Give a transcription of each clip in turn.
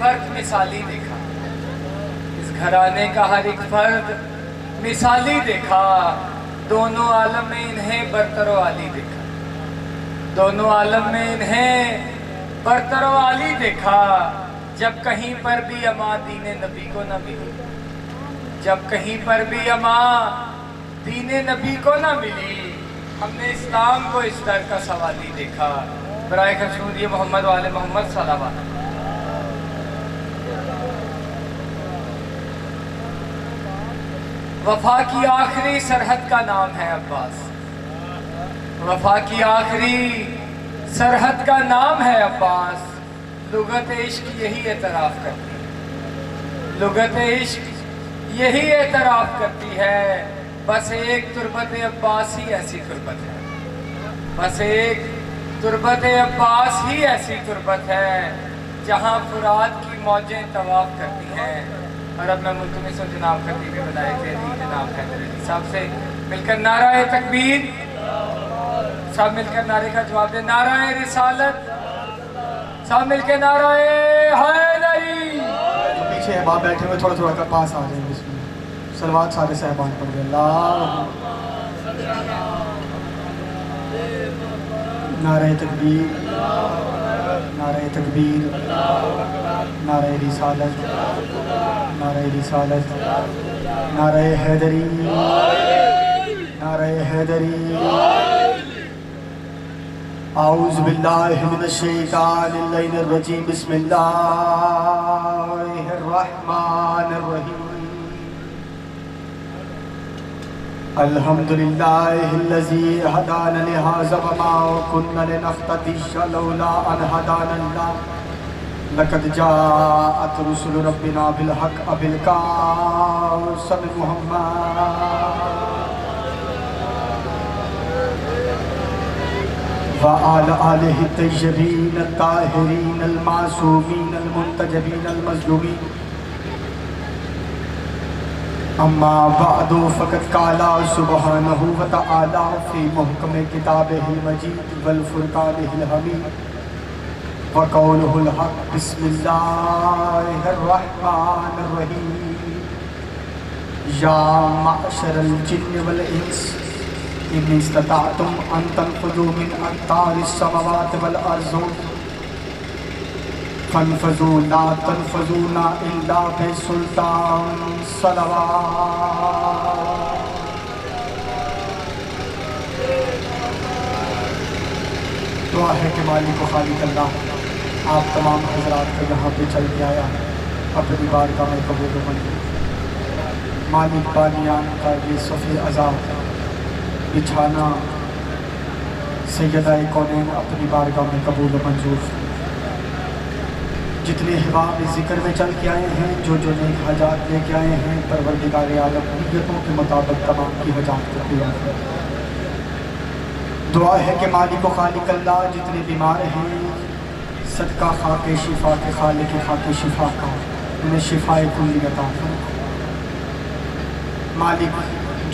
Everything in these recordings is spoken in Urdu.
فرد مثالی دیکھا، اس گھرانے کا ہر ایک فرد مثالی دیکھا، دونوں عالم میں انہیں برتر و عالی دیکھا، دونوں عالم میں انہیں برتر و عالی دیکھا۔ جب کہیں پر بھی اماں دین نبی کو نہ ملی، جب کہیں پر بھی اماں دین نبی کو نہ ملی، ہم نے اسلام کو اس در کا سوالی دیکھا۔ برائے خشنودی محمد و آل محمد صلوات۔ وفا کی آخری سرحد کا نام ہے عباس، وفا کی آخری سرحد کا نام ہے عباس۔ لغت عشق یہی اعتراف کرتی ہے، لغت عشق یہی اعتراف کرتی ہے، بس ایک تربت عباس ہی ایسی تربت ہے، بس ایک تربت عباس ہی ایسی تربت ہے جہاں فرات کی موجیں طواف کرتی ہیں۔ اور اب میں ملتمس ہوں جناب خطیب ولایت علی جناب حیدر علی صاحب سے مل کر نعرہ تکبیر، سب مل کر نعرے کا جواب دیں، نعرہ رسالت، سب مل کے نعرہ حیدری۔ جو پیچھے احباب بیٹھے ہوئے تھوڑا تھوڑا کر پاس آ جائیں، بسم اللہ، صلوات سارے صاحبان پڑھ دیں۔ اللہ نعرہ تکبیر، نعرہ تکبیر، نعرہ رسالت، نعرہ رسالت، نعرہ حیدری، نعرہ حیدری۔ اعوذ باللہ من الشیطان اللعین الرجیم، بسم اللہ الرحمن الرحیم۔ الحمدللہ الذی ہدانا لہذا وما كنا لنهتدی لولا ان ہدانا اللہ، لقد جاءت رسل ربنا بالحق بالکوثر محمد وآل آلہ الطیبین الطاہرین المعصومین المنتجبین المظلومین۔ اما بعد فقد قال سبحانہ وتعالی فی محکم کتابہ المجید والفرقانہ الحمید وقولہ الحق، بسم اللہ الرحمن الرحیم۔ یا معشر الجن والانس ان استطعتم ان تنفذوا من اقطار السماوات والارض فانفذوا لا تنفذون الا بسلطان۔ صلوات۔ دعا ہے کہ مالک و خالق اللہ آپ تمام حضرات کو یہاں پہ چل کے آیا اپنی بارگاہ میں قبول و منظور۔ مالک بانیان کا یہ صفِ عذاب بچھانا سیدہ کونین اپنی بارگاہ میں قبول و منظور۔ جتنے احباب اس ذکر میں چل کے آئے ہیں، جو جو نیک حاجات لے کے آئے ہیں، پروردگار عالم نیتوں کے مطابق تمام کی حاجات کو پورا کرے۔ دعا ہے کہ مالک و خالق اللہ جتنے بیمار ہیں، صدقہ خاک شفا کے خالق خاک شفا کا انہیں شفائے کلی عطا فرما۔ مالک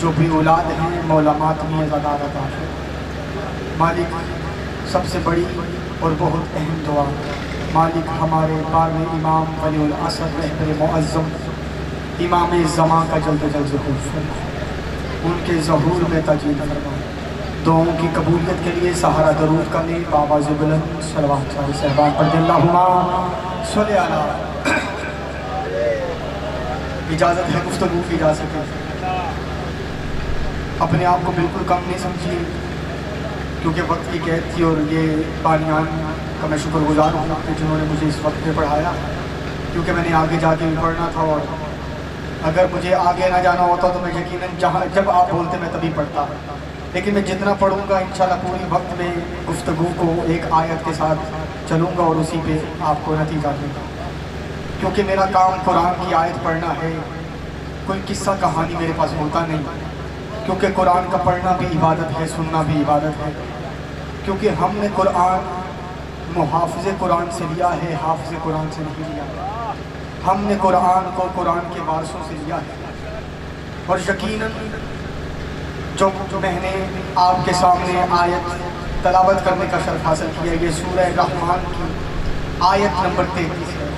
جو بھی اولاد ہیں مولا ماتمی عزادار عطا فرما۔ مالک سب سے بڑی اور بہت اہم دعا، مالک ہمارے 12ویں امام ولی العصر رہبر معظم امام زمان کا جلد جلد ظہور فرما، ان کے ظہور میں تجدید فرما۔ دعاؤں کی قبولیت کے لیے سہارا درود کرنے بابا بلند صلوات سارے صاحبان پڑھ دیں۔ اللہم صلی علی۔ اجازت ہے گفتگو کی جا سکے، اپنے آپ کو بالکل کم نہیں سمجھیے کیونکہ وقت کی قید تھی، اور یہ بانیان کا میں شکر گزار ہوں کہ جنہوں نے مجھے اس وقت پہ پڑھایا، کیونکہ میں نے آگے جا کے بھی پڑھنا تھا، اور اگر مجھے آگے نہ جانا ہوتا تو میں یقیناً جب آپ بولتے میں تبھی پڑھتا، لیکن میں جتنا پڑھوں گا انشاءاللہ پوری وقت میں گفتگو کو ایک آیت کے ساتھ چلوں گا اور اسی پہ آپ کو نتیجہ دوں گا، کیونکہ میرا کام قرآن کی آیت پڑھنا ہے، کوئی قصہ کہانی میرے پاس ہوتا نہیں، کیونکہ قرآن کا پڑھنا بھی عبادت ہے، سننا بھی عبادت ہے، کیونکہ ہم نے قرآن محافظ قرآن سے لیا ہے، حافظ قرآن سے نہیں لیا۔ ہم نے قرآن کو قرآن کے وارثوں سے لیا ہے، اور یقیناً جو میں نے آپ کے سامنے آیت تلاوت کرنے کا شرف حاصل کیا، یہ سورہ رحمان کی آیت نمبر 33 ہے۔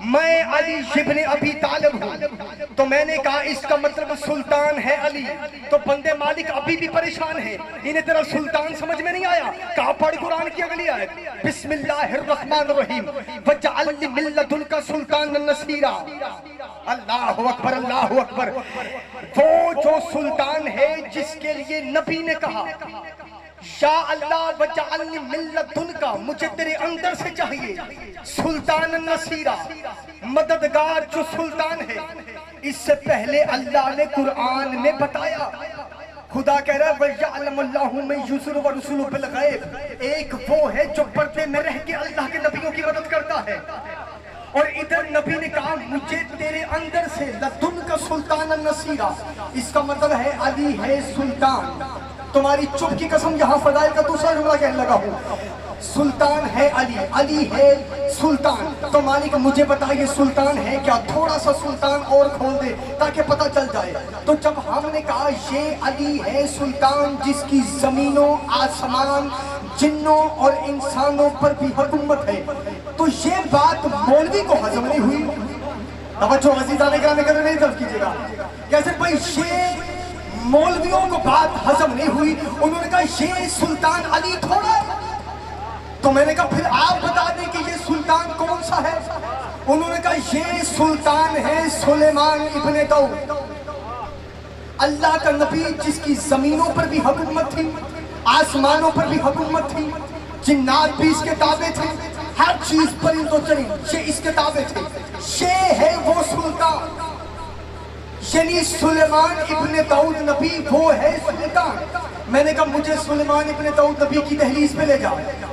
میں علی ابن ابی طالب ہوں، تو میں نے کہا اس کا مطلب سلطان ہے علی۔ تو بندے مالک ابھی بھی پریشان ہیں، انہیں تیرا سلطان سمجھ میں نہیں آیا؟ کہا پڑھ قرآن کی اگلی آیت، بسم اللہ الرحمن الرحیم وَجَعَلْ لِي مِن لَّدُنْكَ سُلْطَانًا نَصِيرًا۔ اللہ اکبر اللہ اکبر۔ وہ جو سلطان ہے جس کے لیے نبی نے کہا یا اللہ وَجَعَلْ لِي مِن لَّدُنْكَ، مجھے تیرے اندر سے چاہیے سلطان نصیرہ، مددگار جو سلطان ہے۔ اس سے پہلے اللہ نے قرآن میں بتایا، خدا کہہ رہا ہے وَيَعْلَمُ اللَّهُ مَن يُرْسِلُ وَرُسُلُهُ بِالْغَیْبِ، ایک وہ ہے جو پردے میں رہ کے اللہ کے نبیوں کی مدد کرتا ہے، اور ادھر نبی نے کہا مجھے تیرے اندر سے لدن کا سلطان النصیرہ، اس کا مطلب ہے علی ہے سلطان۔ تمہاری چپ کی قسم یہاں فضائل کا دوسرا جملہ کہنے لگا ہوں، سلطان ہے علی، علی ہے سلطان۔ تو مالک مجھے بتا یہ سلطان ہے کیا؟ تھوڑا سا سلطان اور کھول دے تاکہ پتہ چل جائے۔ تو جب ہم نے کہا یہ علی ہے سلطان جس کی زمینوں آسمان جنوں اور انسانوں پر بھی حکومت ہے، تو یہ بات مولوی کو ہضم نہیں ہوئی۔ توجہ عزیزان گرامی کرنے نہیں طرف کیجیے گا، کیسے بھائی یہ مولویوں کو بات ہضم نہیں ہوئی، انہوں نے کہا یہ سلطان علی تھوڑا ہے۔ تو میں نے کہا پھر آپ بتا دیں کہ یہ سلطان کون سا ہے؟ انہوں نے کہا یہ سلطان ہے سلیمان ابن داؤد، اللہ کا نبی جس کی زمینوں پر بھی حکومت تھی، آسمانوں پر بھی حکومت تھی، جنات بھی اس کے تابع تھے، ہر چیز پرند و چرند یہ اس کے تابع تھے۔ یہ ہے وہ سلطان، یعنی سلیمان ابن داؤد نبی وہ ہے سلطان۔ میں نے کہا مجھے سلیمان ابن داؤد نبی کی دہلیز پہ لے جا،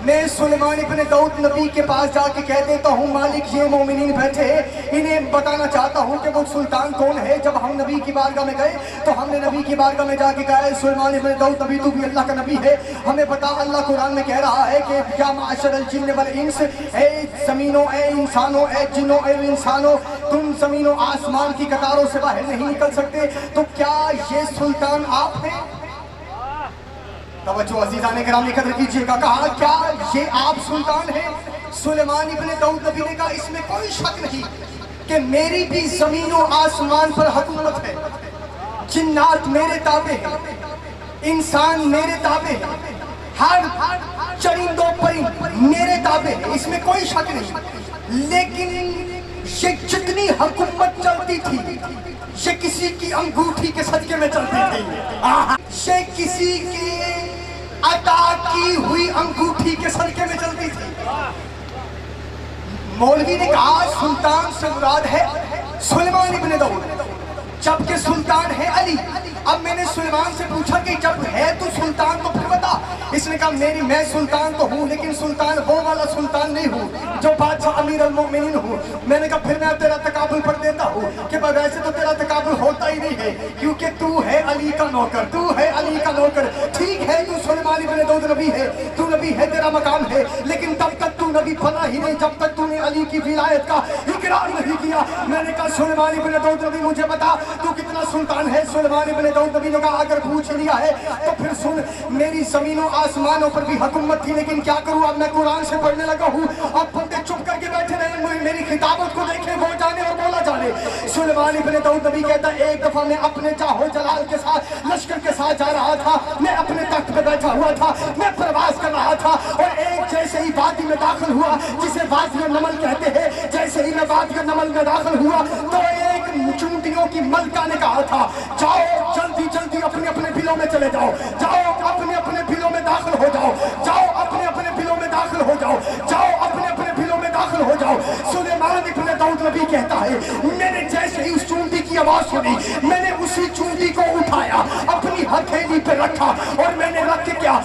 میں سلیمان ابن داؤد نبی کے پاس جا کے کہہ دیتا ہوں مالک یہ مومنین بیٹھے ہیں، انہیں بتانا چاہتا ہوں کہ وہ سلطان کون ہے۔ جب ہم نبی کی بارگاہ میں گئے تو ہم نے نبی کی بارگاہ میں جا کے کہا ہے سلیمان ابن داؤد نبی تو بھی اللہ کا نبی ہے، ہمیں بتا اللہ قرآن میں کہہ رہا ہے کہ یا معاشر الجن والانس، اے زمینوں اے انسانوں اے جنوں اے انسانوں، تم زمین و آسمان کی قطاروں سے باہر نہیں نکل سکتے، تو کیا یہ سلطان آپ ہیں؟ توجہ عزیزان گرامی قدر کیجئے گا، کہا کیا یہ آپ سلطان ہیں؟ سلیمان ابن داؤد نبی نے کہا اس میں کوئی شک نہیں کہ میری بھی زمین و آسمان پر حکومت ہے، جنات میرے تابع ہیں، انسان میرے تابع ہیں، ہر چرند و پرند میرے تابع ہیں، اس میں کوئی شک نہیں۔ لیکن یہ جتنی حکومت چلتی تھی یہ کسی کی انگوٹھی کے صدقے میں چلتی تھی، یہ کسی کی عطا کی ہوئی انگوٹھی کے صدقے میں چلتی تھی۔ مولوی نے کہا سلطان سے مراد ہے سلیمان ابن داؤد جبکہ سلطان ہے علی۔ اب میں نے سلیمان سے پوچھا کہ جب ہے تو سلطان تو پھر بتا۔ اس نے کہا میں سلطان تو ہوں لیکن سلطان وہ والا سلطان نہیں ہوں جو بادشاہ امیر المومنین ہوں۔ میں نے کہا پھر میں تیرا تقابل پڑھ دیتا ہوں کہ ویسے تو تیرا تقابل ہوتا ہی نہیں ہے کیونکہ تو ہے علی کا نوکر، تو ہے علی کا نوکر۔ ٹھیک ہے تو سلیمان ابن داؤد نبی ہے، تو نبی ہے، تیرا مقام ہے، لیکن تب تک تو نبی بنا ہی نہیں جب تک تو نے علی کی ولایت کا اقرار نہیں کیا۔ میں نے کہا سلیمان ابن داؤد نبی مجھے بتا تو کتنا سلطان ہے؟ سلیمان ابن داؤد نبی نے کہا اگر پوچھ لیا ہے تو پھر سن، میری زمین و آسمانوں پر بھی حکومت تھی لیکن کیا کروں، اب میں قرآن سے پڑھنے لگا ہوں، اب بندے چپ کر کے بیٹھے رہے، میری خطابت کو دیکھیں، وہ جانے اور بولا جانے۔ سلیمان ابن داؤد نبی کہتا ہے ایک دفعہ میں اپنے جاہو جلال کے ساتھ لشکر کے ساتھ جا رہا تھا، میں اپنے تخت پہ بیٹھا ہوا تھا، میں پرواز کر رہا تھا، اور ایک جیسے ہی وادی میں داخل ہوا جسے وادی النمل کہتے ہیں، جیسے ہی میں وادی النمل میں داخل ہوا تو ایک چونٹیوں کی ملکہ نے کہا تھا جاؤ جلدی جلدی اپنے اپنے بلوں میں چلے جاؤ، جاؤ اپنے اپنے بلوں میں داخل ہو جاؤ، جاؤ اپنے اپنے بلوں میں داخل ہو جاؤ، جاؤ اپنے اپنے بلوں میں داخل ہو جاؤ۔ سلیمان ابن داؤد نبی کہتا ہے میں نے جیسے ہی اس چونٹی کی آواز سنی میں نے اسی چونٹی کو اٹھایا، اپنی ہتھیلی پہ رکھا، اور میں نے رکھ کے کیا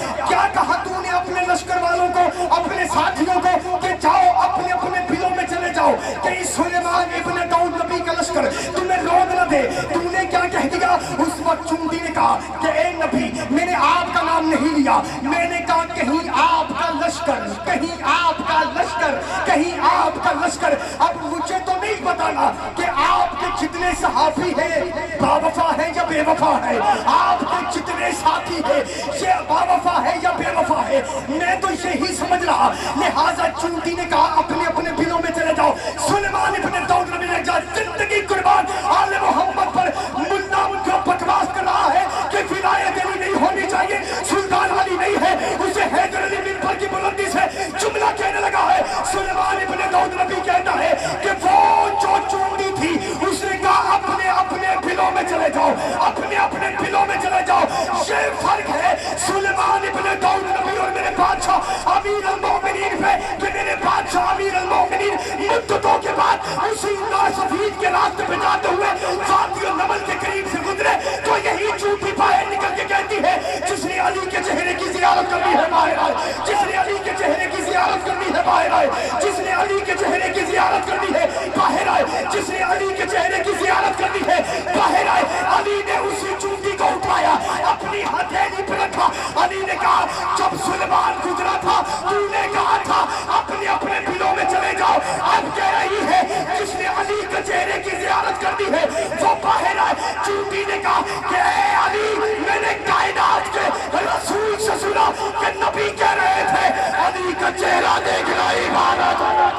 کہا تو نے اپنے لشکر والوں کو، اپنے ساتھیوں کو کہ جاؤ اپنے اپنے بلوں میں چلے جاؤ، کہ سلیمان ابن داؤد نبی کا لشکر تمہیں روک نہ دے۔ تم نے کیا کہہ دیا؟ اس وقت چونٹی نے کہا کہ اے نبی میں نے آپ کا نام نہیں لیا، میں نے کہا کہیں آپ کا لشکر، کہیں آپ کا لشکر، کہیں آپ کا لشکر۔ اب مجھے تو نہیں بتانا کہ آپ کے جتنے صحابی ہیں باوفا ہیں یا بے وفا ہیں، آپ کے جتنے میرے ساتھی ہے، یہ باوفا ہے یا بے وفا ہے میں تو یہی سمجھ رہا، لہٰذا چونٹی نے کہا اپنے اپنے بلوں میں چلے جاؤ۔ سلیمان ابن داؤد نبی نے کہا زندگی قربان آل محمد پر، ملا جو بکواس کر رہا ہے کہ ولایت علی نہیں ہونی چاہیے، سلطان علی نہیں ہے، اسے حیدر علی منبر کی بلندی سے جملہ کہنے لگا ہے۔ سلیمان ابن داؤد نبی کہتا ہے کہ وہ جو چونٹی تھی اس نے کہا اپنے اپنے بلوں میں چلے جاؤ، اپنے اپنے بلوں میں چلے جاؤ۔ یہ فرق ہے سلیمان ابن داؤد نبی اور میرے بادشاہ امیر المومنین پہ کہ میرے بادشاہ امیر المومنین مدتوں کے بعد اسی ناسفید کے راستے پہ جاتے ہوئے وادی النمل کے قریب سے گزرے تو یہی چونٹی باہر نکل کے کہتی ہے جس نے علی کے چہرے کی زیارت کرنی ہے باہر آئے، جس نے علی کے چہرے کی زیارت کرنی ہے باہر آئے، جس نے علی کے چہرے کی زیارت کرنی ہے باہر آئے، جس نے علی کے چہرے کی زیارت کرنی ہے باہر آئے۔ علی نے اسی چونٹی کو اٹھایا، اپنی ہتھیلی پہ رکھا۔ علی نے کہا جب سلیمان گزرا تھا تو نے کہا تھا اپنے اپنے بلوں میں چلے جاؤ، اب کہہ رہی ہے جس نے علی کے چہرے کی زیارت کرنی ہے وہ باہر آئے۔ چونٹی نے کہا کہ اے علی میں نے کائنات کے رسول سے سنا کہ نبی کہہ رہے تھے علی کا چہرہ دیکھنا عبادت ہے۔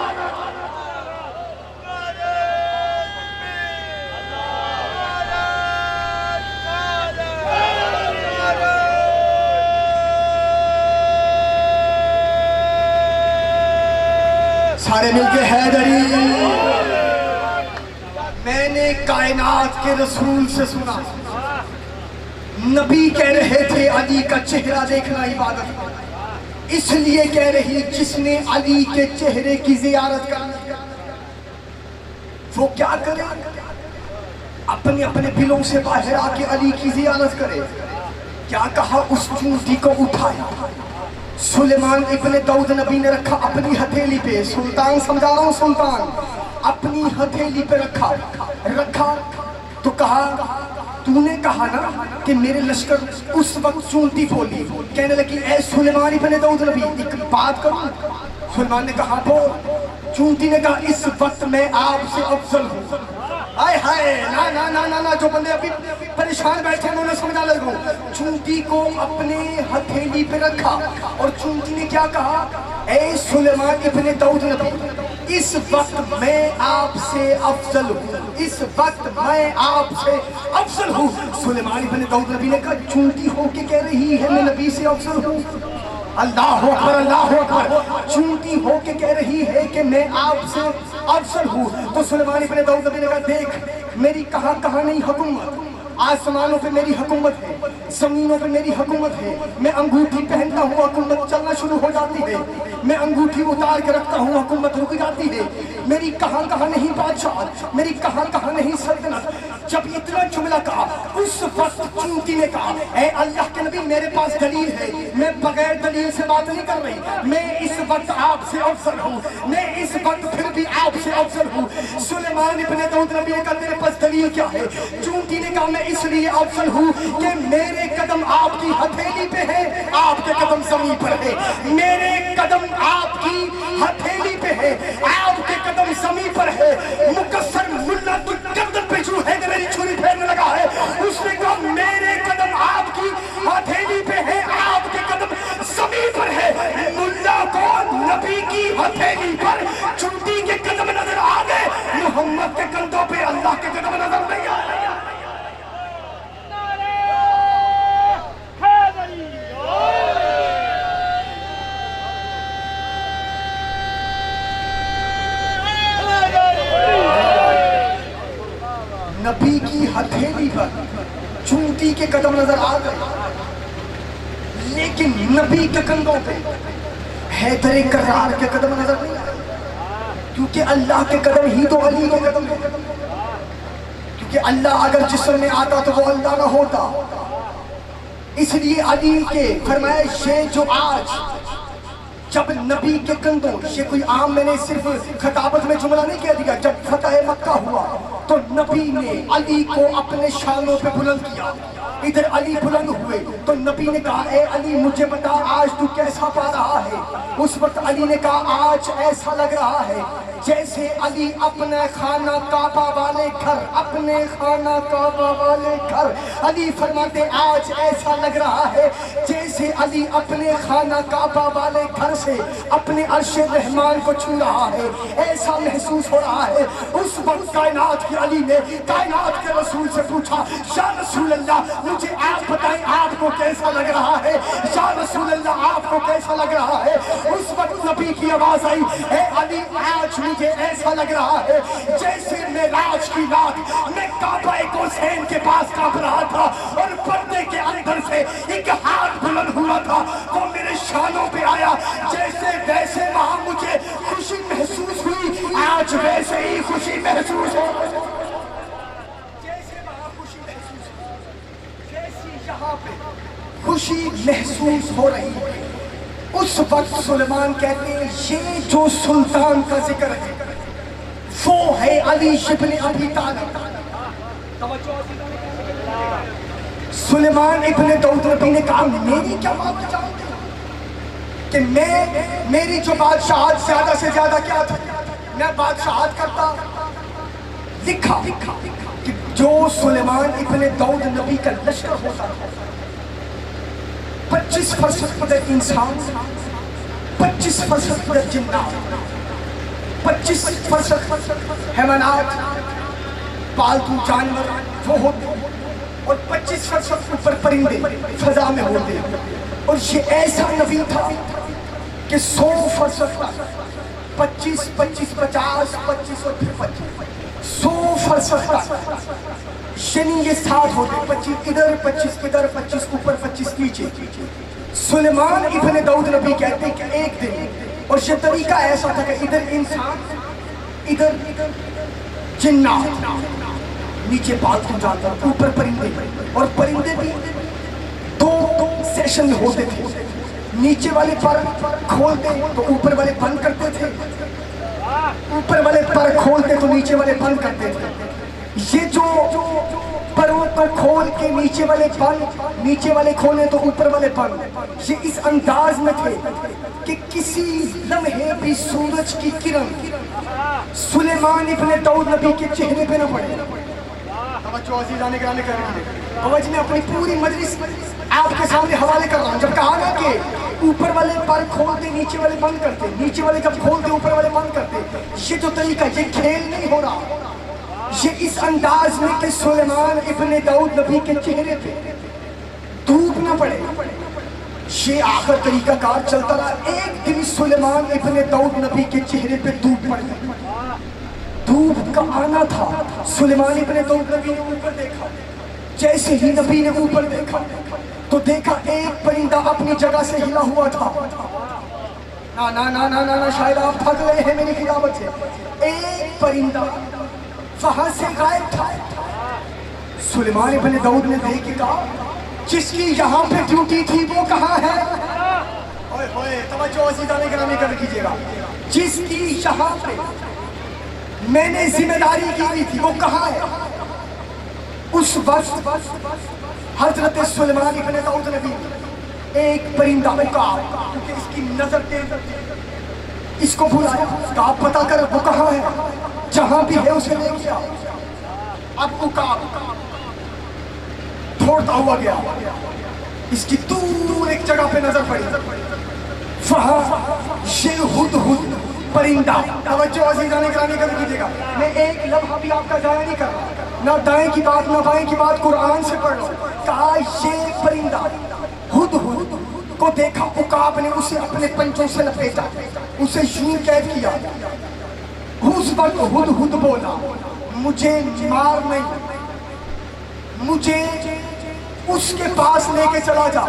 سارے مل کے حیدری میں نے کائنات کے رسول سے سنا نبی کہہ رہے تھے علی کا چہرہ دیکھنا عبادت ہے، اس لیے کہہ رہی جس نے علی کے چہرے کی زیارت کرنی وہ کیا کرے، اپنے اپنے بلوں سے باہر آ کے علی کی زیارت کرے۔ کیا کہا، اس چونٹی کو اٹھایا، سلیمان ابن داؤد نبی نے رکھا اپنی ہتھیلی پہ، سلطان سمجھا رہا ہوں سلطان، اپنی ہتھیلی پہ رکھا تو کہا تو نے کہا نا کہ میرے لشکر اس وقت چونٹی بولی، کہنے لگی اے سلیمان ابن داؤد نبی ایک بات کروں؟ سلیمان نے کہا بول۔ چونٹی نے کہا اس وقت میں آپ سے افضل ہوں۔ آئے ہائے نا نا نا نا نا، جو بندے ابھی پریشان بیٹھے ہیں انہیں سمجھا لگوں۔ چونٹی کو اپنے ہتھیلی پہ رکھا اور چونٹی نے کیا کہا، اے سلیمان ابن داؤد نبی اس وقت میں آپ سے افضل ہوں، اس وقت میں آپ سے افضل ہوں۔ سلیمان ابن داؤد نبی نے کہا چونٹی ہو کے کہہ رہی ہے میں نبی سے افضل ہوں؟ اللہ اکبر اللہ اکبر، چونٹی ہو کے کہہ رہی ہے کہ میں آپ سے افضل ہوں۔ تو سلیمان ابن داؤد نبی نے کہا دیکھ میری کہاں کہاں نہیں حکومت، آسمانوں پہ میری حکومت ہے، زمینوں پہ میری حکومت ہے، میں انگوٹھی پہنتا ہوں حکومت چلنا شروع ہو جاتی ہے، میں انگوٹھی اتار کے رکھتا ہوں حکومت رک جاتی ہے، میری کہاں کہاں نہیں بادشاہ، میری کہاں کہاں نہیں سلطنت۔ جب اتنا جملہ کہا اس وقت چونٹی نے کہا اے اللہ کے نبی میرے پاس دلیل ہے، میں بغیر دلیل سے بات نہیں کر رہی، میں اس وقت آپ سے افضل ہوں، میں اس وقت پھر بھی آپ سے افضل ہوں۔ سلیمان ابن داؤد نبی نے کہا تیرے پاس دلیل کیا ہے؟ چونٹی نے کہا میں اس لیے افضل ہوں کہ میرے قدم آپ کی ہتھیلی پہ ہے، آپ کے قدم زمین پر ہے، میرے قدم آپ کی ہتھیلی پہ ہے، آپ کے قدم زمین پر ہے۔ مکسر ملا کی گردن پہ جو ہے میری چھری پھیرنے لگا ہے، اس نے کہا میرے قدم آپ کی ہتھیلی پہ ہے، آپ کے قدم زمین پر ہے۔ ملا کو نبی کی ہتھیلی پر چونٹی کے قدم نظر آ گئے، محمد کے کندھوں پہ اللہ کے قدم نظر نہیں آئے۔ نبی کی ہتھیلی پر چونٹی کے قدم نظر آ گئے، لیکن نبی کے کندھوں پہ حیدر کرار کے قدم نظر نہیں آئے، کیونکہ اللہ کے قدم ہی تو علی کے قدم ہے، کیونکہ اللہ اگر جسم میں آتا تو وہ اللہ نہ ہوتا، اس لیے علی کے فرمایا یہ جو آج جب نبی کے کندھوں، یہ کوئی عام میں نے صرف خطابت میں جملہ نہیں کہہ دیا، جب فتح مکہ ہوا تو نبی نے علی کو اپنے شانوں پہ بلند کیا. ادھر علی بلند ہوئے تو نبی نے کہا اے علی مجھے بتا آج تو کیسا پا رہا ہے. اس وقت علی نے کہا آج ایسا لگ رہا ہے جیسے علی اپنے خانہ کعبہ والے گھر, اپنے خانہ کعبہ والے گھر. علی فرماتے آج ایسا لگ رہا ہے جیسے علی اپنے خانہ کعبہ والے گھر سے اپنے عرش رحمان کو چھو رہا ہے. ایسا محسوس ہو رہا ہے. اس وقت کائنات کی علی نے کائنات کے رسول سے پوچھا یا رسول اللہ مجھے آپ بتائیں آپ کو کیسا لگ رہا ہے, یا رسول اللہ آپ کو کیسا لگ رہا ہے. اس وقت نبی کی آواز آئی اے علی آج مجھے ایسا لگ رہا ہے جیسے معراج کی رات میں کعبہ حسین کے پاس کانپ رہا تھا اور پردے کے اندر سے ایک ہاتھ بلند ہوا تھا وہ میرے شانوں پہ آیا. جیسے ویسے وہاں مجھے خوشی محسوس ہوئی آج ویسے ہی خوشی محسوس ہو. جیسے وہاں خوشی محسوس ہوئی جیسی یہاں پہ خوشی محسوس ہو رہی ہے. اس وقت سلیمان کہتے ہیں یہ جو سلطان کا ذکر ہے وہ ہے علی ابن ابی طالب. سلیمان ابن داؤد نبی نے کہا میری کیا بات جانتے ہیں کہ میری جو بادشاہت زیادہ سے زیادہ کیا تھی میں بادشاہت کرتا. لکھا کہ جو سلیمان ابن داؤد نبی کا لشکر ہوتا تھا 25% قدر انسان, 25% قدر جنات, 25% حیوانات پالتو جانور وہ ہوتے اور 25% اوپر پرندے فضا میں ہوتے. اور یہ ایسا نبی تھا کہ 100% 25 25 50 25 اور پھر 25 100% یعنی یہ 60 ہوتے 25 ادھر 25 ادھر 25 اوپر 25 نیچے. سلیمان ابن داؤد نبی کہتے ہیں کہ ایک دن اور یہ طریقہ ایسا تھا کہ ادھر انسان ادھر جنات نیچے پالتو جانور اوپر پرندے اور پرندے بھی دو سیشن میں ہوتے تھے. نیچے والے پر کھولتے تو اوپر والے بند کرتے تھے, اوپر والے پر کھولتے تو نیچے والے بند کرتے تھے. یہ جو پروں کو کھول کے نیچے والے بند, نیچے والے کھولے تو اوپر والے بند, یہ اس انداز میں تھے کہ کسی لمحے بھی سورج کی کرن سلیمان ابن داؤد نبی کے چہرے پہ نہ پڑے. توجہ عزیزان گرامی کر رہی ہے. توجہ میں اپنی پوری مجلس آپ کے سامنے حوالے کر رہا ہوں. جب کہا نا کہ اوپر والے پر کھولتے نیچے والے بند کرتے, نیچے والے جب کھولتے اوپر والے بند کرتے, یہ جو طریقہ یہ کھیل نہیں ہو رہا, یہ اس انداز میں کہ سلیمان ابن داؤد نبی کے چہرے پہ دھوپ نہ پڑے. یہ آخر طریقہ کار چلتا رہا. ایک دن سلیمان ابن داؤد نبی کے چہرے پہ دھوپ پڑ گئی. دھوپ کا آنا تھا. سلیمان ابن داؤد نبی نے اوپر دیکھا. جیسے ہی نبی نے اوپر دیکھا تو دیکھا ایک پرندہ اپنی جگہ سے ہلا ہوا تھا. نا شاید آپ تھک گئے ہیں میری خطابت سے. ایک پرندہ وہاں سے غائب تھا. سلیمان ابن داؤد نے دیکھ کے کہا جس کی یہاں پہ ڈیوٹی تھی وہ کہاں ہے؟ اوئے ہوئے توجہ عزیزان گرامی کر کیجیے گا. جس کی یہاں پہ میں نے ذمہ داری کی ہوئی تھی وہ کہاں ہے؟ اس وقت حضرت سلیمان ابن داؤد نبی ایک پرندہ عقاب, کیونکہ اس کی نظر تیز, اس کو بلایا, کہا پتہ کر وہ کہاں ہے, جہاں بھی ہے اسے لے گیا. اب عقاب دوڑتا ہوا گیا. اس کی دور ایک جگہ پہ نظر پڑی, وہاں یہ ہدہد پرندہ. توجہ عزیزان گرامی کر کیجیے گا. میں ایک لمحہ بھی آپ کا ضائع نہیں کر رہا, نہ دائیں کی بات نہ بائیں کی بات, قرآن سے پڑھ لو. کہا یہ پرندہ ہدہد کو دیکھا, عقاب نے اسے اپنے پنجوں سے لپیٹا, اسے یوں قید کیا. اس وقت ہدہد بولا مجھے مار نہیں, مجھے اس کے پاس لے کے چلا جا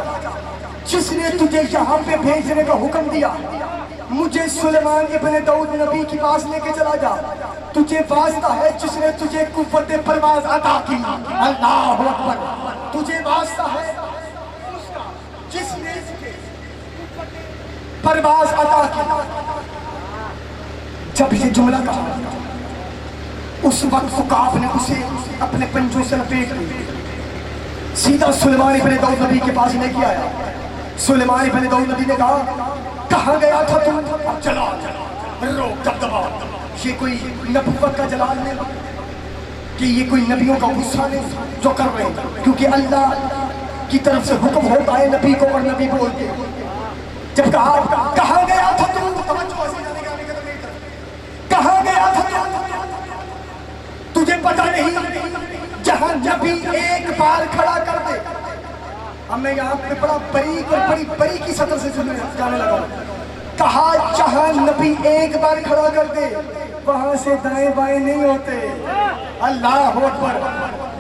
جس نے تجھے یہاں پہ بھیجنے کا حکم دیا. مجھے سلیمان ابن داؤد نبی کے پاس لے کے چلا جا. تجھے واسطہ ہے جس نے تجھے قوت پرواز عطا کی. اللہ اکبر. تجھے واسطہ ہے اس کا جس نے پرواز عطا کی. جب یہ جملہ کہا اس وقت عقاب نے اسے اپنے پنجوں سے لپیٹ لی، سیدھا سلیمان ابن داؤد نبی کے پاس لے کے آیا۔ سلیمان ابن داؤد نبی نے کہا کہاں گیا تھا تم؟ اب جلال رو دبدبا، یہ کوئی نبوت کا جلال نہیں کہ یہ کوئی نبیوں کا غصہ نہیں جو کر رہے ہیں، کیونکہ اللہ کی طرف سے حکم ہوتا ہے نبی کو، اور نبی بولتے جب کہا کہاں گیا تھا تم؟ کہاں گیا تھا تم؟ تجھے پتہ نہیں جہاں نبی ایک بار کھڑا کر دے، اب میں یہاں پہ بڑا باریک اور بڑی باریکی سطح سے جانے لگا، کہا جہاں نبی ایک بار کھڑا کر دے وہاں سے دائیں بائیں نہیں ہوتے، اللہ اکبر،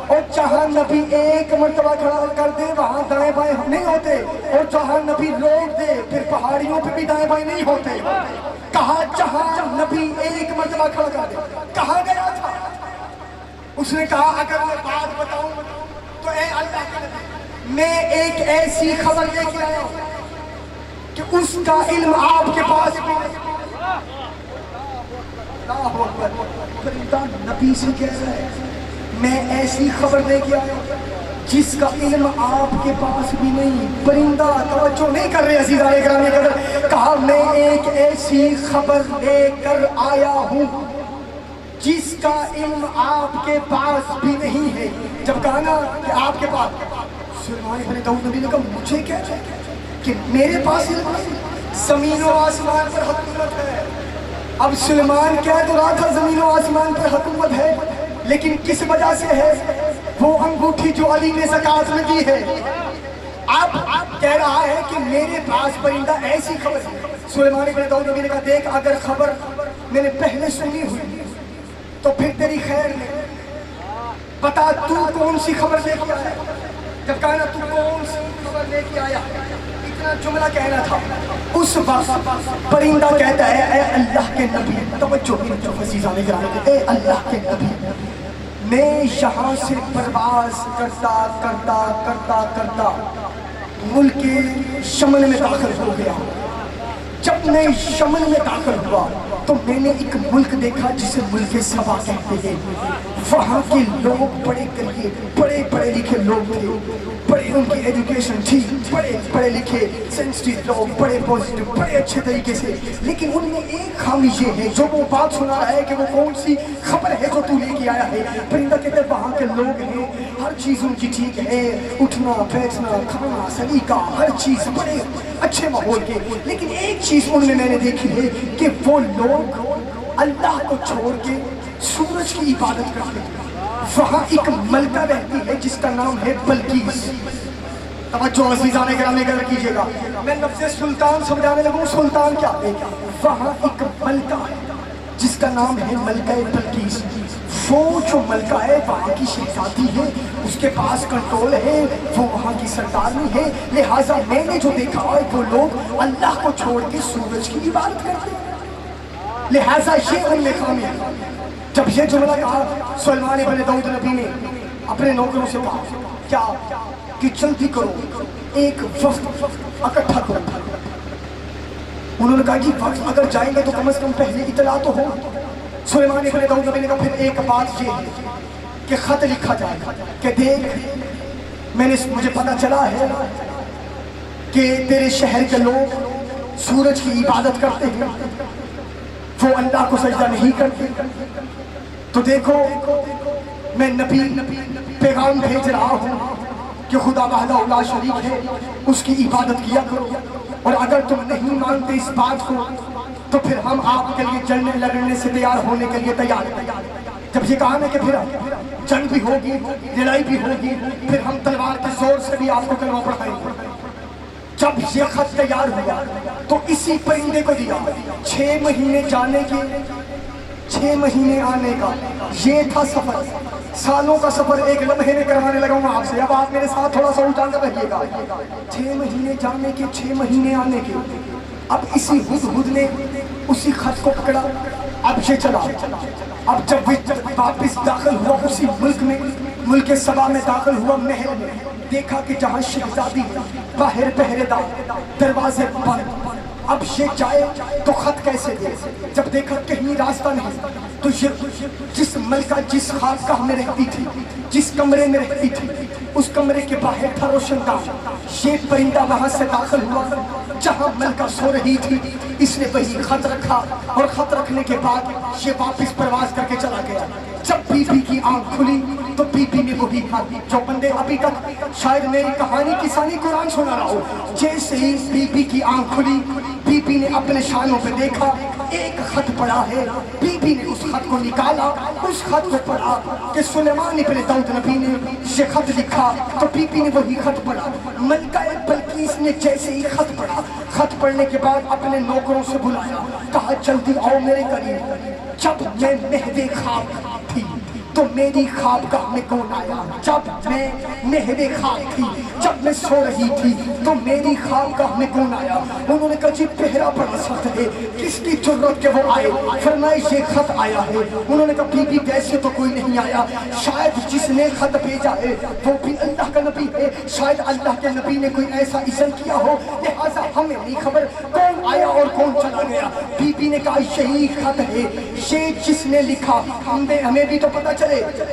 اور جہاں نبی ایک مرتبہ کھڑا کر دے وہاں دائیں بائیں نہیں ہوتے، اور جہاں نبی روک دے پھر پہاڑیوں پہ بھی دائیں بائیں نہیں ہوتے۔ کہا جہاں نبی ایک مرتبہ کھڑا کر دے، کہاں گیا تھا؟ اس نے کہا اگر میں بات بتاؤں تو اے اللہ کے نبی، میں ایک ایسی خبر لے کے آیا ہوں کہ اس کا علم آپ کے پاس بھی نہیں۔ اللہ اکبر، پرندہ نبی سے کہتا ہے میں ایسی خبر لے کے آیا ہوں جس کا علم آپ کے پاس بھی نہیں۔ پرندہ توجہ نہیں کر رہے عزیزان گرامی قدر، کہا میں ایک ایسی خبر لے کر آیا ہوں جس کا علم آپ کے پاس بھی نہیں ہے۔ جب کہا نا کہ آپ کے پاس، سلیمان ابن داؤد نبی نے کہا مجھے کیا چاہیے کہ میرے پاس علم ہے؟ زمین و آسمان پر حکومت ہے۔ اب سلیمان کہہ تو رہا تھا زمین و آسمان پر حکومت ہے، لیکن کس وجہ سے ہے؟ وہ انگوٹھی جو علی نے زکات میں دی ہے۔ اب کہہ رہا ہے کہ میرے پاس پرندہ ایسی خبر ہے۔ سلیمان ابن داؤد نبی نے کہا دیکھ اگر خبر میں نے پہلے سنی ہوئی تو پھر تیری خیر نہیں، بتا تو کون سی خبر لے کے آیا؟ جب کہا نا تو کون سی خبر لے کے آیا، اتنا جملہ کہنا تھا۔ اس وقت پرندہ کہتا ہے اے اللہ کے نبی، توجہ عزیزان گرامی، اے اللہ کے نبی، میں یہاں سے پرواز کرتا کرتا کرتا کرتا ملک یمن میں داخل ہو گیا۔ جب میں یمن میں داخل ہوا تو میں نے ایک ملک دیکھا جسے ملک سبا کہتے ہیں۔ وہاں کے لوگ بڑے کریے، بڑے پڑھے لکھے لوگ تھے، بڑے ان کی ایجوکیشن تھی، بڑے پڑھے لکھے سینسٹیو لوگ، بڑے پوزیٹیو، بڑے اچھے طریقے سے، لیکن ان میں ایک خامی یہ ہے جو وہ بات سنا رہا ہے کہ وہ کون سی خبر ہے جو تو لے کے آیا ہے۔ پرندہ کہتے ہیں وہاں کے لوگ ہیں، ہر چیز ان کی ٹھیک ہے، اٹھنا بیٹھنا کھانا سلیقہ ہر چیز بڑے اچھے ماحول کے، لیکن ایک چیز ان میں نے دیکھی ہے کہ وہ لوگ اللہ کو چھوڑ کے سورج کی عبادت کرتے ہیں۔ وہاں ایک ملکہ رہتی ہے جس کا نام ہے بلقیس۔ توجہ عزیزان گرامی قدر کیجیے گا، میں لفظ سلطان سمجھانے لگوں، سلطان کیا ہے؟ وہاں ایک ملکہ ہے جس کا نام ہے ملکہ بلقیس۔ وہ جو ملکہ ہے وہاں کی شہزادی ہے، اس کے پاس کنٹرول ہے، وہ وہاں کی سردارنی ہے، لہٰذا میں نے جو دیکھا ہے وہ لوگ اللہ کو چھوڑ کے سورج کی عبادت کرتے ہیں، لہٰذا یہ ان میں خامی ہے۔ جب یہ جملہ کہا سلیمان ابن داؤد نبی نے اپنے نوکروں سے کہا کیا کہ جلدی کرو ایک وفد اکٹھا کرو۔ انہوں نے کہا کہ وقت اگر جائیں گے تو کم از کم پہلے اطلاع تو ہو۔ سلیمان ابن داؤد نبی نے کہا پھر ایک بات یہ ہے کہ خط لکھا جائے کہ دیکھ مجھے پتا چلا ہے کہ تیرے شہر کے لوگ سورج کی عبادت کرتے ہیں، وہ اللہ کو سجدہ نہیں کرتے، تو دیکھو میں نبی پیغام بھیج رہا ہوں کہ خدا وحدہ لا شریک ہے، اس کی عبادت کیا کرو، اور اگر تم نہیں مانتے اس بات کو تو پھر ہم آپ کے لیے جلنے لڑنے سے تیار ہونے کے لیے تیار ہیں۔ جب یہ کہا نا کہ پھر جنگ بھی ہوگی، لڑائی بھی ہوگی، پھر ہم تلوار کے زور سے بھی آپ کو کلمہ پڑھائیں گے۔ جب یہ خط تیار ہوا تو اسی پرندے کو دیا، 6 مہینے جانے کے 6 مہینے آنے کا، یہ تھا سفر، سالوں کا سفر ایک لمحے میں کروانے لگا ہوں آپ سے، اب آپ میرے ساتھ تھوڑا سا اجاگر رہیے گا۔ 6 مہینے جانے کے 6 مہینے آنے کے، اب اسی ہدہد نے اسی خط کو پکڑا، اب یہ چلا، اب جب واپس داخل ہوا اسی ملک میں، ملک سبا میں داخل ہوا محل میں، دیکھا کہ جہاں شہزادی باہر پہرے دار، دروازے بند، اب یہ جائے تو خط کیسے دے؟ جب دیکھا کہیں راستہ نہیں تو یہ جس ملکہ جس خاکگاہ میں رہتی تھی، جس کمرے میں رہتی تھی، اس کمرے کے باہر تھا روشن دان، یہ پرندہ وہاں سے داخل ہوا جہاں ملکہ سو رہی تھی، اس نے وہی خط رکھا اور خط رکھنے کے بعد یہ واپس پرواز کر کے چلا گیا۔ جب بی بی کی آنکھ کھلی تو بی بی نے وہی خط، جو بندے ابھی تک شاید میری کہانی کی ثانی قرآن سنا رہا ہو، جیسے ہی بی بی کی آنکھ کھلی بی بی نے اپنے شانوں پہ دیکھا ایک خط پڑا ہے۔ بی بی نے اس خط کو نکالا، اس خط کو پڑھا کہ سلیمان ابن داؤد نبی نے یہ خط لکھا، تو بی بی نے وہی خط پڑھا۔ ملکہ بلقیس نے جیسے ہی خط پڑھا، خط پڑھنے کے بعد اپنے نوکروں سے بلایا، کہا جلدی آؤ میرے قریب۔ جب میں مہدے خواب تھی تو میری خوابگاہ میں کون آیا؟ جب میں مہدے خواب تھی، جب میں سو رہی تھی تو میری خوابگاہ میں کون آیا؟ انہوں نے کہا جی پہرا بڑا سخت ہے، کس کی ضرورت کے وہ آئے؟ فرمائے یہ خط آیا ہے۔ انہوں نے کہا بی بی ویسے تو کوئی نہیں آیا، شاید جس نے خط بھیجا ہے وہ بھی اللہ کا نبی ہے، شاید اللہ کے نبی نے کوئی ایسا اذن کیا ہو، لہٰذا ہمیں نہیں خبر کون آیا اور کون چلا گیا۔ بی بی نے کہا یہی خط ہے، یہ جس نے لکھا، ہمیں بھی تو پتہ چلے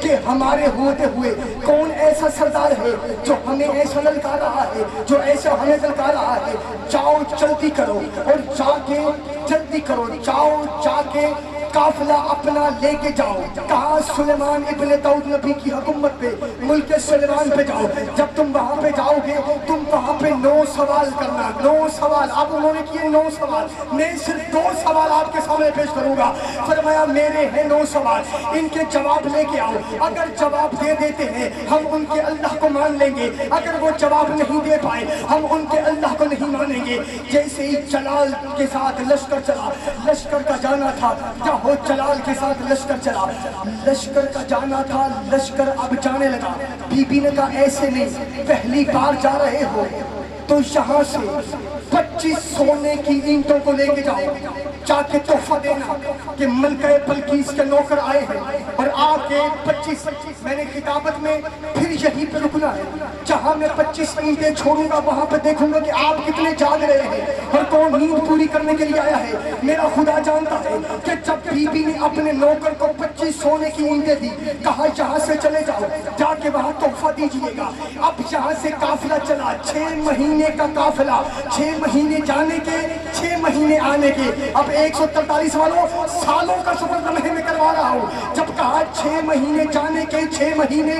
کہ ہمارے ہوتے ہوئے کون ایسا سردار ہے جو ہمیں ایسا للکار رہا ہے، جو ایسا ہمیں للکار رہا ہے۔ جاؤ جلدی کرو اور جا کے جلدی کرو، جاؤ جا کے قافلہ اپنا لے کے جاؤ۔ کہا سلیمان ابن داؤد نبی کی حکومت پہ، ملک سلیمان پہ جاؤ۔ جب تم وہاں پہ جاؤ گے تم وہاں پہ 9 سوال کرنا، 9 سوال۔ اب انہوں نے کیے 9 سوال، میں صرف 2 سوال آپ کے سامنے پیش کروں گا۔ فرمایا میرے ہیں 9 سوال، ان کے جواب لے کے آؤ، اگر جواب دے دیتے ہیں ہم ان کے اللہ کو مان لیں گے، اگر وہ جواب نہیں دے پائے ہم ان کے اللہ کو نہیں مانیں گے۔ جیسے ہی جلال کے ساتھ لشکر چلا، لشکر کا جانا تھا ہو جلال کے ساتھ لشکر چلا، لشکر کا جانا تھا، لشکر اب جانے لگا۔ بی بی نے کہا ایسے نہیں، پہلی بار جا رہے ہو تو یہاں سے 25 سونے کی اینٹوں کو لے کے جاؤ، جا کے تحفہ دینا کہ ملکہ بلقیس کے نوکر آئے ہیں، اور آ کے 25 میں نے کتابت میں پھر یہیں پہ رکنا ہے، جہاں میں 25 اینٹیں چھوڑوں گا وہاں پہ دیکھوں گا کہ آپ کتنے جاگ رہے ہیں اور کون نیند پوری کرنے کے لیے آیا ہے۔ میرا خدا جانتا ہے کہ جب بی بی نے اپنے نوکر کو 25 سونے کی اینٹیں دی، کہا یہاں سے چلے جاؤ، جا کے وہاں تحفہ دیجئے گا۔ اب یہاں سے قافلہ چلا، 6 مہینے کا قافلہ، 6 مہینے جانے کے، 6 مہینے آنے کے۔ اب 143 والوں سالوں کا سفر لمحے میں کروا رہا ہوں۔ جب کہا 6 مہینے جانے کے، 6 مہینے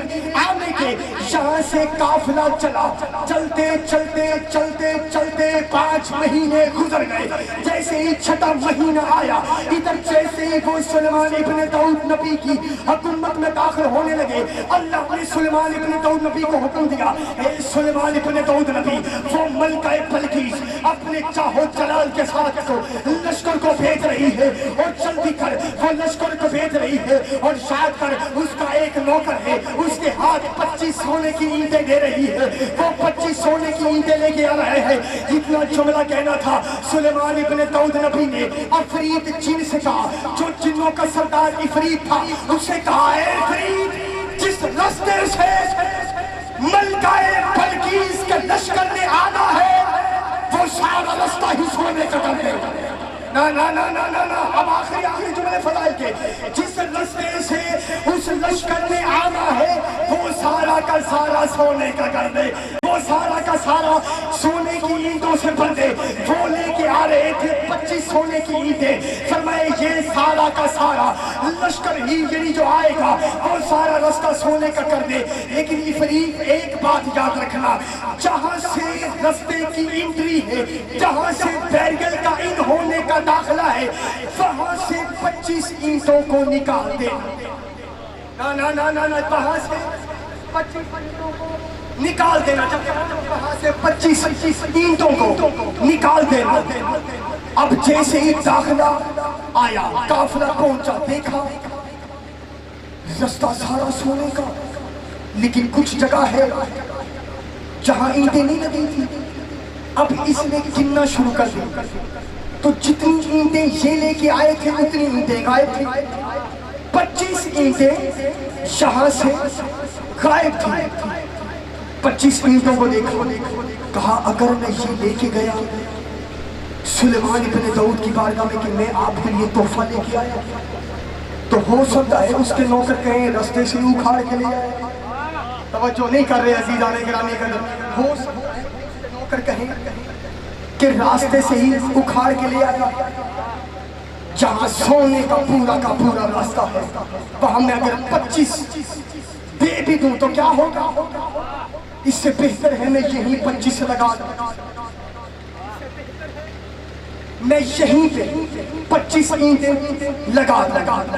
آنے کے، یہاں سے قافلہ چلا، چلتے چلتے چلتے چلتے 5 مہینے گزر گئے۔ جیسے ہی 6واں مہینہ آیا، ادھر جیسے ہی وہ سلیمان ابن داؤد نبی کی حکومت میں داخل ہونے لگے، اللہ نے سلیمان ابن داؤد نبی کو حکم دیا، اے سلیمان ابن داؤد نبی، وہ ملکہ بلقیس اپنے چاہو جلال کے ساتھ کو لشکر کو بھیج رہی ہے، اور جلدی کر وہ لشکر کو بھیج رہی ہے، اور شاید کر اس کا ایک نوکر ہے، اس کے ہاتھ 25 سونے کی اینٹیں دے رہی ہے، وہ 25 سونے کی اینٹیں لے کے آ رہے ہیں۔ اتنا جملہ کہنا تھا، سلیمان ابن داؤد نبی نے عفریت جن سے کہا، جو جنوں کا سردار عفریت تھا، اس سے کہا اے عفریت، جس راستے سے ملکہ بلقیس کے لشکر نے آنا ہے وہ سارا رستہ ہی سونے کا کر دے۔ نا نا نا نا نا نا، اب آخری جملے فضائل کے، جس رستے سے اس لشکر نے آنا ہے وہ سارا کا سارا سونے کا کر دے، وہ سارا کا سارا سونے کی اینٹوں سے بھر دے۔ وہ لے کے آ رہے تھے 25 سونے کی اینٹیں، فرمائے یہ سارا کا سارا لشکر ہی یعنی جو آئے گا وہ سارا رستہ سونے کا کر دے۔ لیکن عفریت ایک بات یاد رکھنا، جہاں سے رستے کی انٹری ہے، جہاں سے بیرگل کا ان ہونے کا داخلہ ہے، وہاں سے 25 اینٹوں کو نکال دے۔ نا نا نا نا نا، وہاں سے 25 اینٹوں کو نکال دینا، جب وہاں سے 25 اینٹوں کو نکال دینا۔ اب جیسے ہی داخلہ آیا، قافلہ پہنچا، دیکھا رستہ سارا سونے کا، لیکن کچھ جگہ ہے جہاں اینٹیں نہیں لگی تھی۔ اب اس نے گننا شروع کر دیا، تو جتنی اینٹیں یہ لے کے آئے تھے اتنی اینٹیں غائب تھی، 25 اینٹیں یہاں سے غائب تھی۔ 25 اینٹوں کو دیکھا، کہا اگر میں یہ لے کے گیا سلیمان ابن داؤد کی بارگاہ میں کہ میں آپ کے لیے تحفہ لے کے آیا، تو ہو سکتا ہے اس کے نوکر کہیں رستے سے اکھاڑ کے لے آئے. توجہ نہیں کر رہے عزیزان گرامی کا، ہو سکتا ہے اس کے نوکر کہیں کہ راستے سے ہی اکھاڑ کے لے آیا. جہاں سونے کا پورا راستہ ہے وہاں میں اگر 25 دے بھی دوں تو کیا ہوگا؟ اس سے بہتر ہے میں یہیں 25 لگا دوں، میں یہیں پہ 25 اینٹیں لگا.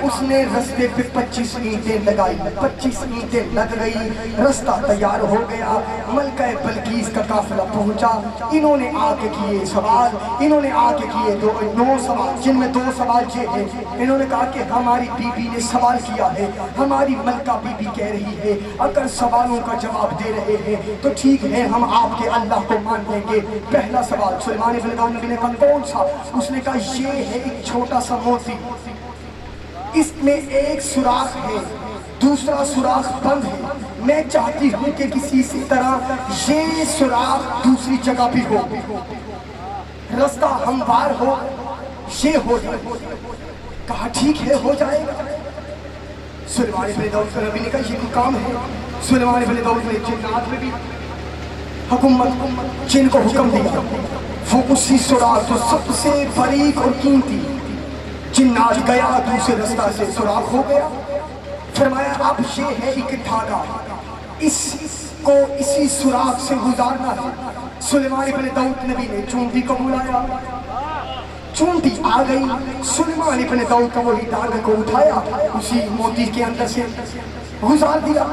اس نے رستے پہ 25 اینٹیں لگائی، 25 اینٹیں لگ گئی، رستہ تیار ہو گیا. ملکہ بلقیس کا قافلہ پہنچا. انہوں نے آ کے کیے سوال، انہوں نے آ کے کیے 9 سوال، جن میں 2 سوال یہ ہیں. انہوں نے کہا کہ ہماری بی بی نے سوال کیا ہے، ہماری ملکہ بی بی کہہ رہی ہے اگر سوالوں کا جواب دے رہے ہیں تو ٹھیک ہے ہم آپ کے اللہ کو مان لیں گے. پہلا سوال سلیمان بن داؤد نبی نے کہا کون سا؟ اس نے کہا یہ ہے ایک چھوٹا سا موتی، اس میں ایک سوراخ ہے، دوسرا سوراخ بند ہے. میں چاہتی ہوں کہ کسی طرح یہ سوراخ دوسری جگہ بھی ہو، رستہ ہموار ہو، یہ ہو جائے. کہا ٹھیک ہے ہو جائے گا. سلیمان بن داؤد نبی نے کہا یہ کوئی کام ہے. سلیمان بن داؤد نے جنات میں بھی حکومت جن کو حکم دیا وہ اسی سوراخ جو سب سے باریک اور قیمتی جنات گیا دوسرے رستہ سے سوراخ ہو گیا. فرمایا اب یہ ہے ایک دھاگا، اس کو اسی سوراخ سے گزارنا ہے. سلیمان بن داؤد نبی نے چونٹی کو بلایا، چونٹی آ گئی. سلیمان بن داؤد کا وہی دھاگے کو اٹھایا، اسی موتی کے اندر سے گزار دیا.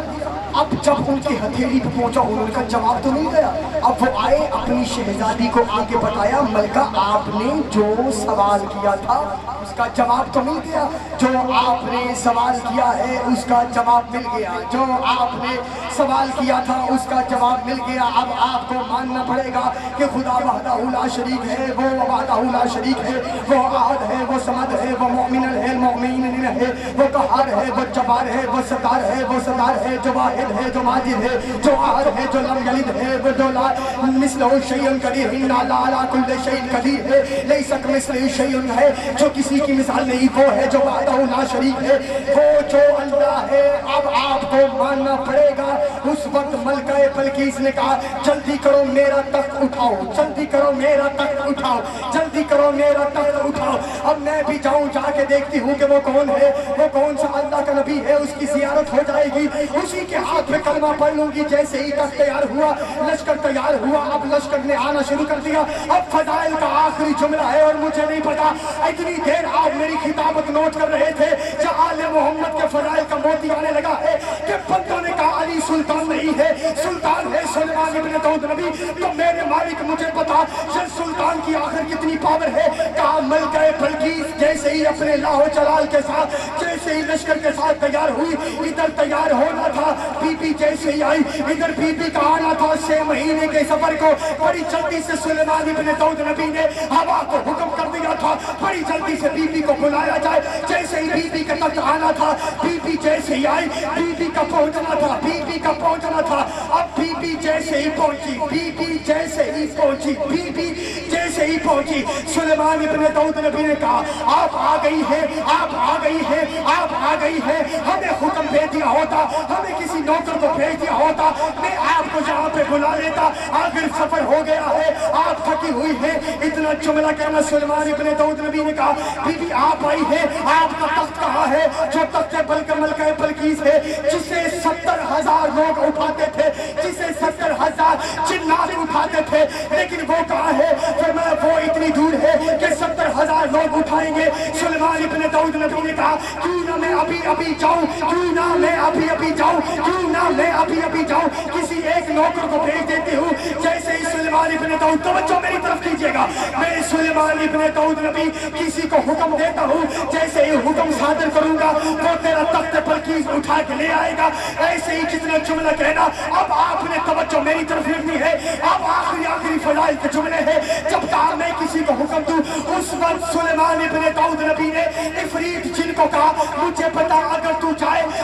اب جب ان کی ہتھیلی پہ پہنچا انہوں نے کہا جواب تو نہیں گیا. اب وہ آئے اپنی شہزادی کو آگے بتایا ملکہ آپ نے جو سوال کیا تھا اس کا جواب تو مل گیا، جو آپ نے سوال کیا ہے اس کا جواب مل گیا، جو آپ نے سوال کیا تھا اس کا جواب مل گیا. اب آپ کو ماننا پڑے گا کہ خدا وحدہ لا شریک ہے، وہ وحدہ لا شریک ہے، وہ احد ہے، وہ صمد ہے، وہ مؤمن ہے، المؤمنین ہے، وہ قہار ہے، وہ جبار ہے، وہ ستار ہے، وہ ستار ہے، جو واحد ہے، جو ماجد ہے، جو احد ہے، جو لم یلد ہے، وہ جو لا مثلہ شیء قدیر، ان اللہ علی کل شیء قدیر ہے، لیس کمثلہ شیء ہے، جو کسی کی مثال نہیں وہ ہے جو وحدہ لا شریک ہے، وہ جو اللہ ہے. اب آپ کو ماننا پڑے گا. اس وقت ملکہ بلقیس نے کہا جلدی کرو میرا تخت اٹھاؤ، جلدی کرو میرا تخت اٹھاؤ، جلدی کرو میرا تخت اٹھاؤ. اب میں بھی جاؤں جا کے دیکھتی ہوں کہ وہ کون ہے، وہ کون سا اللہ کا نبی ہے، اس کی زیارت ہو جائے گی، اسی کے ہاتھ میں کلمہ پڑھ لوں گی. جیسے ہی تخت تیار ہوا، لشکر تیار ہوا. اب لشکر نے آنا شروع کر دیا. اب فضائل کا آخری جملہ ہے اور مجھے نہیں پتا اتنی دیر آپ میری خطابت نوٹ کر رہے تھے جہاں آل محمد کے فضائل کا موتی آنے لگا ہے کہ بندوں نے کہا علی سلطان نہیں ہے، سلطان ہے سلیمان ابن داؤد نبی. تو میرے مالک مجھے پتا یہ سلطان کی آخر کتنی پاور ہے. کہا ملکہ بلقیس جیسے ہی اپنے لاہو جلال کے ساتھ، جیسے ہی لشکر کے ساتھ تیار ہوئی، ادھر تیار ہونا تھا. بی بی جیسے ہی آئی ادھر بی بی کا آنا تھا. 6 مہینے کے سفر کو بڑی جلدی سے سلیمان ابن داؤد نبی نے ہوا کو حکم کر دیا تھا بڑی جلدی سے بی بی کو بلایا جائے. جیسے ہی بی بی کا تخت آنا تھا، بی بی جیسے ہی آئی، بی بی کا پہنچنا تھا، بی بی کا پہنچنا تھا. اب بی بی جیسے ہی پہنچی، بی بی جیسے ہی پہنچی، بی بی جیسے ہی پہنچی، سلیمان ابن داؤد نبی نے کہا آپ آ گئی ہیں، آپ آ گئی ہیں، آپ آ گئی ہیں. ہمیں حکم دے دیا ہوتا، ہمیں کسی نوکر کو بھیج دیا ہوتا، میں آپ کو یہاں پہ بلا لیتا. آخر سفر ہو گیا ہے، آپ تھکی ہوئی ہیں. اتنا جملہ کہنا سلیمان ابن داؤد نبی نے کہا بی بی آپ آئی ہیں، آپ کا تخت کہاں ہے؟ جو تخت ملکہ بلقیس ہے جسے 70,000 لوگ اٹھاتے تھے، جسے 70,000 جنات اٹھاتے تھے، لیکن وہ کہاں ہے؟ فرمایا وہ اتنی دور ہے کہ 70,000 لوگ اٹھائیں گے. سلیمان ابن داؤد نبی نے کہا کیوں نہ میں ابھی جاؤں، کیوں نہ میں ابھی جاؤں، کیوں نہ میں ابھی جاؤں. کسی ایک نوکر کو بھیج دیتی ہوں. جیسے ہی سلیمان ابن داؤد، توجہ میری طرف کیجیے گا، میں سلیمان ابن داؤد نبی کسی کو حکم دیتا ہوں، جیسے ہی حکم صادر کروں گا وہ تیرا تخت بلقیس اٹھا کے لے آئے گا. ایسے ہی جتنا جملہ کہنا. اب آپ نے توجہ میری طرف رکھنی ہے. اب آخری فضائل کے جملے ہیں. جب کہا میں کسی کو حکم دوں، اس وقت سلیمان ابن داؤد نبی نے عفریت جن کو کہا مجھے پتا اگر تو جائے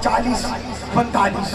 40-45।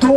2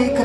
1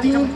3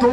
2